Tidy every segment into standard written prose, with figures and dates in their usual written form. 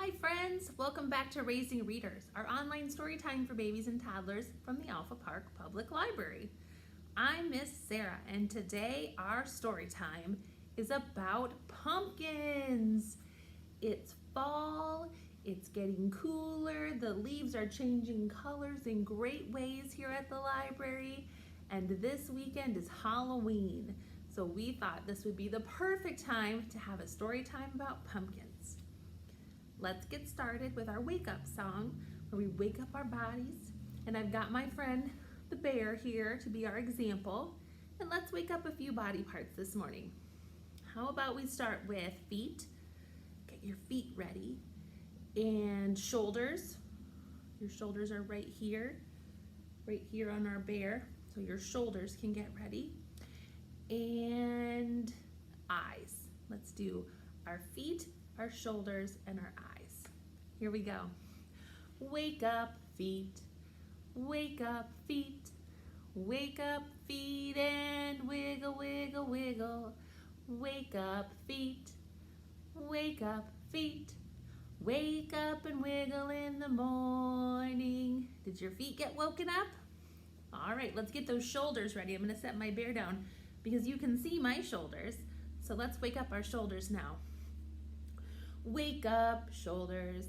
Hi friends, welcome back to Raising Readers, our online story time for babies and toddlers from the Alpha Park Public Library. I'm Miss Sarah and today our story time is about pumpkins. It's fall, it's getting cooler, the leaves are changing colors in great ways here at the library, and this weekend is Halloween. So we thought this would be the perfect time to have a story time about pumpkins. Let's get started with our wake up song where we wake up our bodies. And I've got my friend the bear here to be our example. And let's wake up a few body parts this morning. How about we start with feet? Get your feet ready. And shoulders. Your shoulders are right here on our bear. So your shoulders can get ready. And eyes. Let's do our feet, our shoulders, and our eyes. Here we go. Wake up, feet. Wake up, feet. Wake up, feet, and wiggle, wiggle, wiggle. Wake up, feet. Wake up, feet. Wake up and wiggle in the morning. Did your feet get woken up? All right, let's get those shoulders ready. I'm going to set my bear down because you can see my shoulders. So let's wake up our shoulders now. Wake up, shoulders.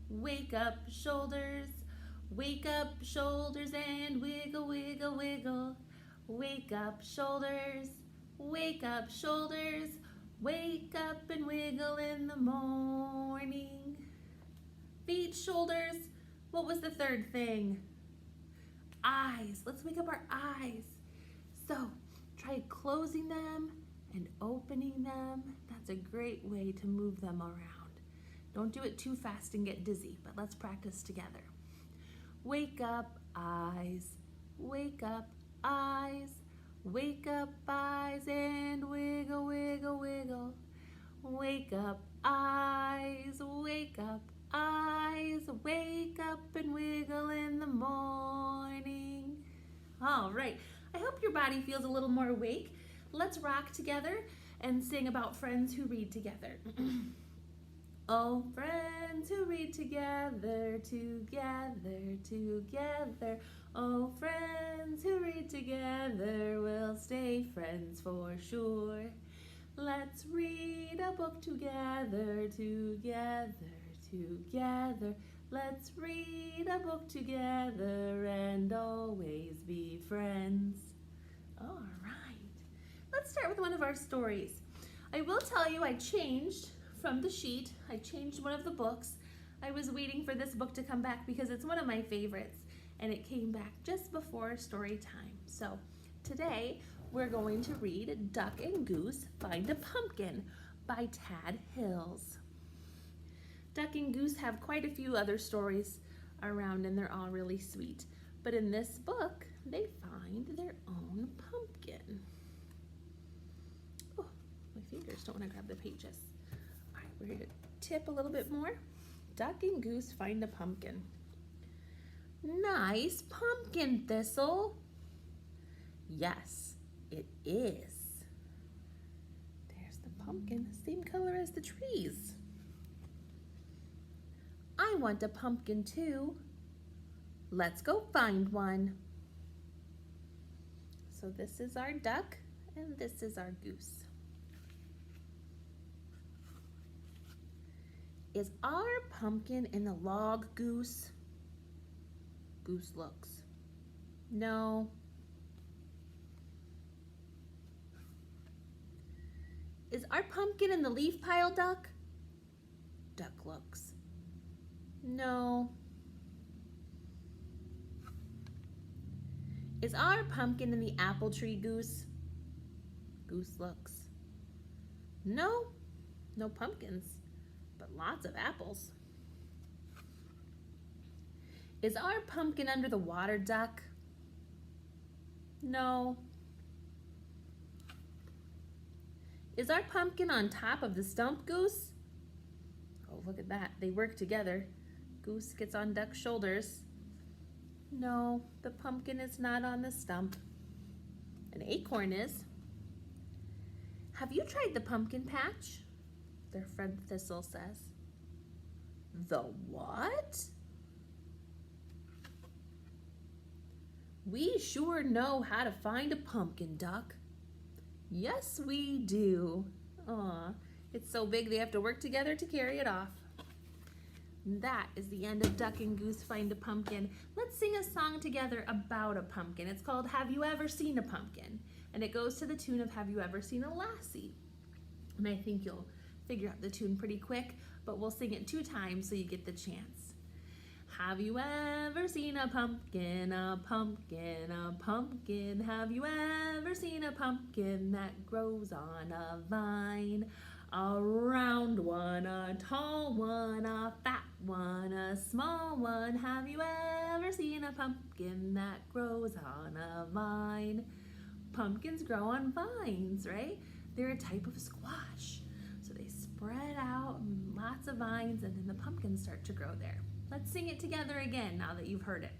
Wake up, shoulders. Wake up, shoulders, and wiggle, wiggle, wiggle. Wake up, shoulders. Wake up, shoulders. Wake up and wiggle in the morning. Feet, shoulders. What was the third thing? Eyes. Let's wake up our eyes. So try closing them and opening them. That's a great way to move them around. Don't do it too fast and get dizzy, but let's practice together. Wake up, eyes. Wake up, eyes. Wake up, eyes, and wiggle, wiggle, wiggle. Wake up, eyes. Wake up, eyes. Wake up and wiggle in the morning. All right, I hope your body feels a little more awake. Let's rock together and sing about friends who read together. Oh, friends who read together, together, together. Oh, friends who read together will stay friends for sure. Let's read a book together, together, together. Let's read a book together and always be friends. All right, let's start with one of our stories. I will tell you I changed from the sheet. I changed one of the books. I was waiting for this book to come back because it's one of my favorites and it came back just before story time. So today we're going to read Duck and Goose Find a Pumpkin by Tad Hills. Duck and Goose have quite a few other stories around and they're all really sweet. But in this book, they find their own pumpkin. Oh, my fingers don't want to grab the pages. All right, we're going to tip a little bit more. Duck and Goose find a pumpkin. Nice pumpkin, Thistle. Yes, it is. There's the pumpkin, same color as the trees. I want a pumpkin too. Let's go find one. So this is our duck and this is our goose. Is our pumpkin in the log, Goose? Goose looks. No. Is our pumpkin in the leaf pile, Duck? Duck looks. No. Is our pumpkin in the apple tree, Goose? Goose looks. No, no pumpkins, but lots of apples. Is our pumpkin under the water, Duck? No. Is our pumpkin on top of the stump, Goose? Oh, look at that. They work together. Goose gets on Duck's shoulders. No, the pumpkin is not on the stump. An acorn is. Have you tried the pumpkin patch? Their friend Thistle says. The what? We sure know how to find a pumpkin, Duck. Yes, we do. Aw, it's so big they have to work together to carry it off. That is the end of Duck and Goose Find a Pumpkin. Let's sing a song together about a pumpkin. It's called Have You Ever Seen a Pumpkin? And it goes to the tune of Have You Ever Seen a Lassie? And I think you'll figure out the tune pretty quick, but we'll sing it 2 times so you get the chance. Have you ever seen a pumpkin, a pumpkin, a pumpkin? Have you ever seen a pumpkin that grows on a vine? A round one, a tall one, a fat one, a small one. Have you ever seen a pumpkin that grows on a vine? Pumpkins grow on vines, right? They're a type of squash. So they spread out in lots of vines and then the pumpkins start to grow there. Let's sing it together again now that you've heard it.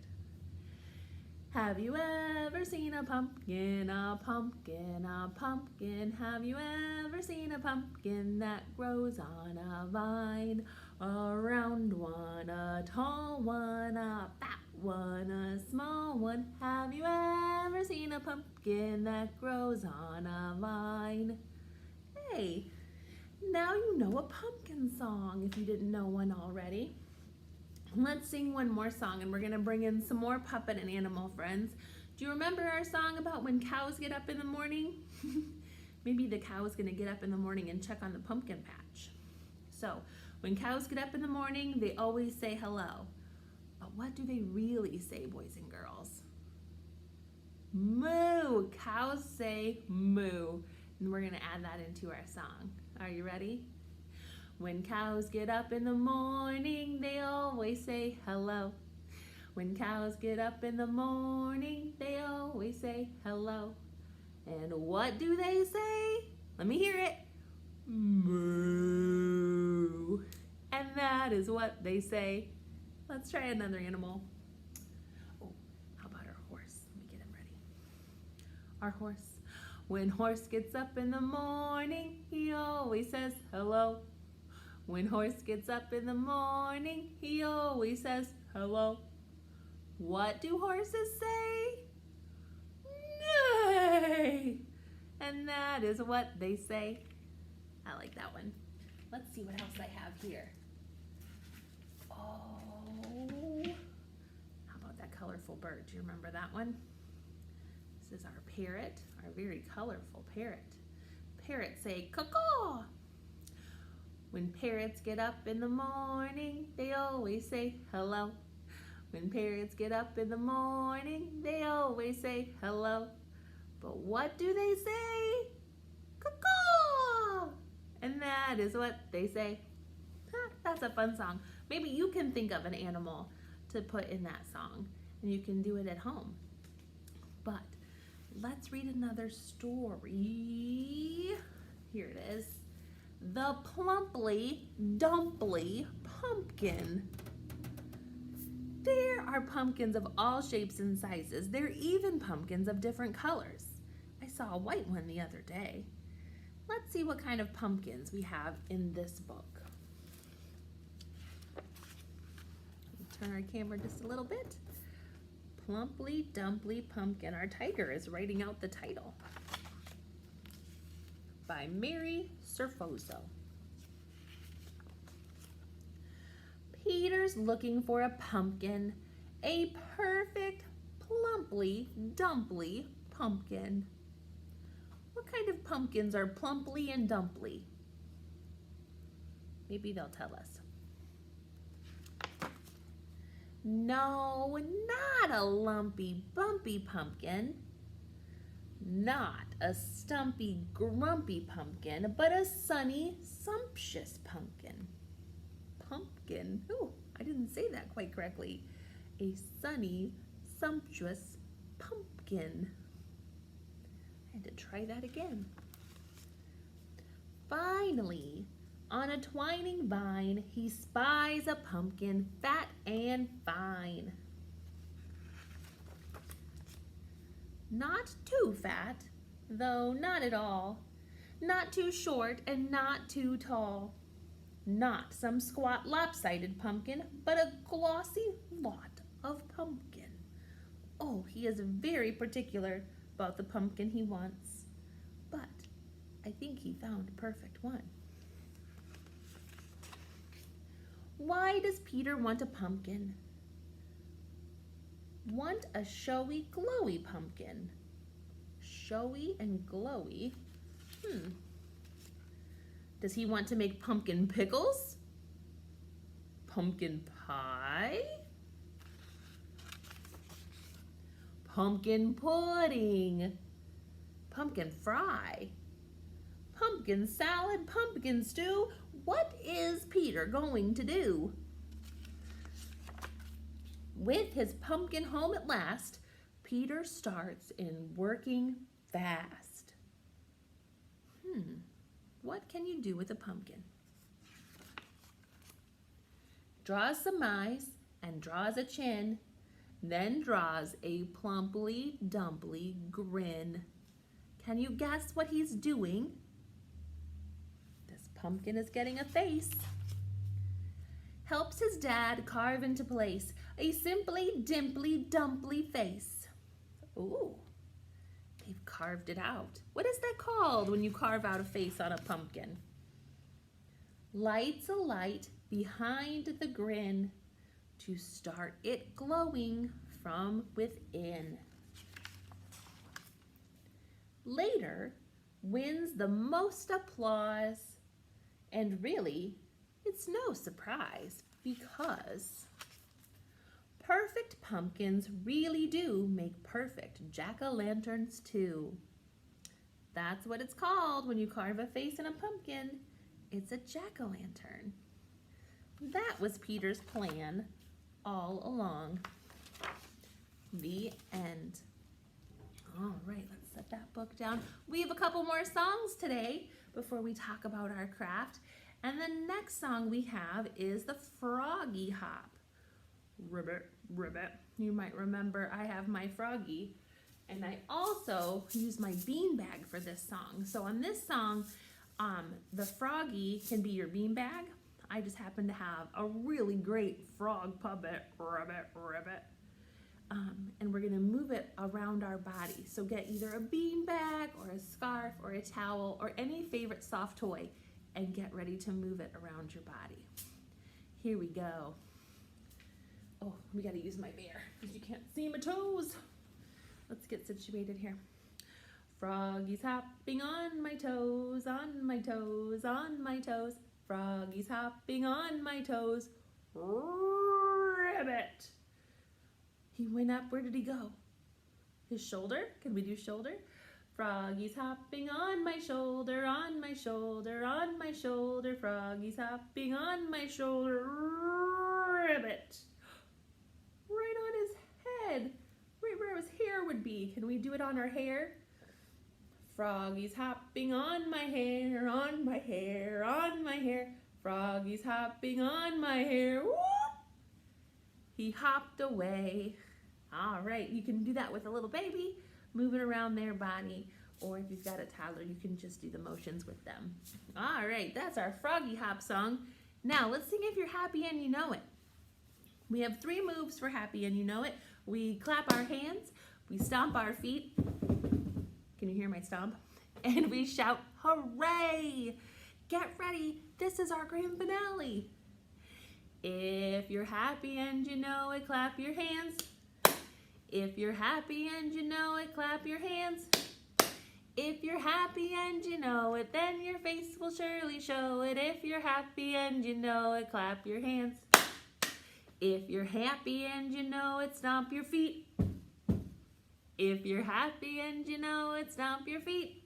Have you ever seen a pumpkin, a pumpkin, a pumpkin? Have you ever seen a pumpkin that grows on a vine? A round one, a tall one, a fat one, a small one. Have you ever seen a pumpkin that grows on a vine? Hey, now you know a pumpkin song if you didn't know one already. Let's sing one more song and we're gonna bring in some more puppet and animal friends. Do you remember our song about when cows get up in the morning? Maybe the cow is gonna get up in the morning and check on the pumpkin patch. So, when cows get up in the morning, they always say hello. But what do they really say, boys and girls? Moo! Cows say moo. And we're gonna add that into our song. Are you ready? When cows get up in the morning, they always say hello. When cows get up in the morning, they always say hello. And what do they say? Let me hear it. Moo. And that is what they say. Let's try another animal. Oh, how about our horse? Let me get him ready. Our horse. When horse gets up in the morning, he always says hello. When horse gets up in the morning, he always says hello. What do horses say? Neigh! And that is what they say. I like that one. Let's see what else I have here. Oh, how about that colorful bird? Do you remember that one? This is our parrot, our very colorful parrot. Parrots say caw-caw. When parrots get up in the morning, they always say hello. When parrots get up in the morning, they always say hello. But what do they say? Caw-caw! And that is what they say. That's a fun song. Maybe you can think of an animal to put in that song, and you can do it at home. But let's read another story. Here it is. The Plumply Dumply Pumpkin. There are pumpkins of all shapes and sizes. There are even pumpkins of different colors. I saw a white one the other day. Let's see what kind of pumpkins we have in this book. Turn our camera just a little bit. Plumply Dumply Pumpkin. Our tiger is writing out the title. By Mary Serfozo. Peter's looking for a pumpkin, a perfect plumply dumply pumpkin. What kind of pumpkins are plumply and dumply? Maybe they'll tell us. No, not a lumpy, bumpy pumpkin. Not a stumpy, grumpy pumpkin, but a sunny, sumptuous pumpkin. Pumpkin. Ooh, I didn't say that quite correctly. A sunny, sumptuous pumpkin. I had to try that again. Finally, on a twining vine, he spies a pumpkin fat and fine. Not too fat, though not at all. Not too short and not too tall. Not some squat lopsided pumpkin, but a glossy lot of pumpkin. Oh, he is very particular about the pumpkin he wants, but I think he found a perfect one. Why does Peter want a pumpkin? Want a showy, glowy pumpkin. Showy and glowy. Does he want to make pumpkin pickles? Pumpkin pie? Pumpkin pudding? Pumpkin fry? Pumpkin salad? Pumpkin stew? What is Peter going to do? With his pumpkin home at last, Peter starts in working fast. What can you do with a pumpkin? Draws some eyes and draws a chin, then draws a plumply dumply grin. Can you guess what he's doing? This pumpkin is getting a face. Helps his dad carve into place a simply dimply dumply face. Ooh. They've carved it out. What is that called when you carve out a face on a pumpkin? Lights a light behind the grin to start it glowing from within. Later wins the most applause, and really, it's no surprise because perfect pumpkins really do make perfect jack-o'-lanterns too. That's what it's called when you carve a face in a pumpkin. It's a jack-o'-lantern. That was Peter's plan all along. The end. All right, let's set that book down. We have a couple more songs today before we talk about our craft. And the next song we have is the Froggy Hop Ribbit, Ribbit. You might remember I have my Froggy, and I also use my beanbag for this song. So on this song, the Froggy can be your beanbag. I just happen to have a really great frog puppet, Ribbit, Ribbit. And we're gonna move it around our body. So get either a beanbag or a scarf or a towel or any favorite soft toy and get ready to move it around your body. Here we go. Oh, we gotta use my bear because you can't see my toes. Let's get situated here. Froggy's hopping on my toes, on my toes, on my toes. Froggy's hopping on my toes. Ribbit. He went up, where did he go? His shoulder? Can we do shoulder? Froggy's hopping on my shoulder, on my shoulder, on my shoulder. Froggy's hopping on my shoulder. Ribbit. Right on his head, right where his hair would be. Can we do it on our hair? Froggy's hopping on my hair, on my hair, on my hair. Froggy's hopping on my hair. Whoop! He hopped away. All right, you can do that with a little baby, move it around their body, or if you've got a toddler, you can just do the motions with them. All right, that's our Froggy Hop song. Now, let's sing If You're Happy and You Know It. We have 3 moves for Happy and You Know It. We clap our hands, we stomp our feet. Can you hear my stomp? And we shout, hooray! Get ready, this is our grand finale. If you're happy and you know it, clap your hands. If you're happy and you know it, clap your hands. If you're happy and you know it, then your face will surely show it. If you're happy and you know it, clap your hands. If you're happy and you know it, stomp your feet. If you're happy and you know it, stomp your feet.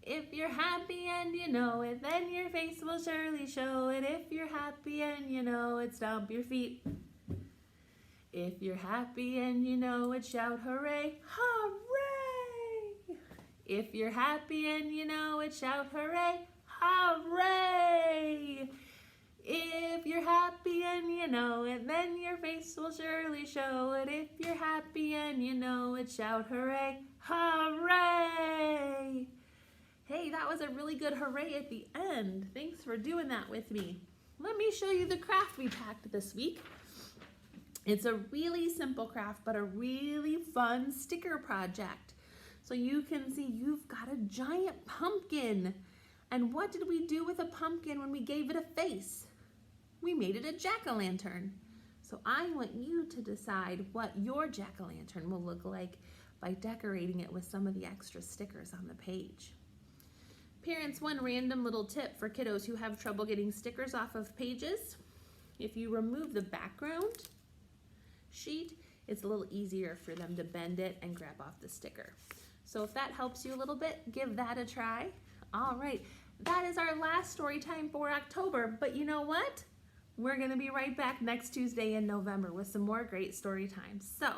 If you're happy and you know it, then your face will surely show it. If you're happy and you know it, stomp your feet. If you're happy and you know it, shout hooray, hooray! If you're happy and you know it, shout hooray, hooray! If you're happy and you know it, then your face will surely show it. If you're happy and you know it, shout hooray, hooray! Hey, that was a really good hooray at the end. Thanks for doing that with me. Let me show you the craft we packed this week. It's a really simple craft, but a really fun sticker project. So you can see you've got a giant pumpkin. And what did we do with a pumpkin when we gave it a face? We made it a jack-o'-lantern. So I want you to decide what your jack-o'-lantern will look like by decorating it with some of the extra stickers on the page. Parents, one random little tip for kiddos who have trouble getting stickers off of pages. If you remove the background sheet, it's a little easier for them to bend it and grab off the sticker. So if that helps you a little bit, give that a try. All right, that is our last story time for October, but you know what? We're gonna be right back next Tuesday in November with some more great story times. So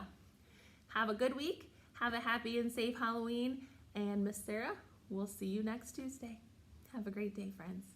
have a good week, have a happy and safe Halloween, and Miss Sarah, we'll see you next Tuesday. Have a great day, friends.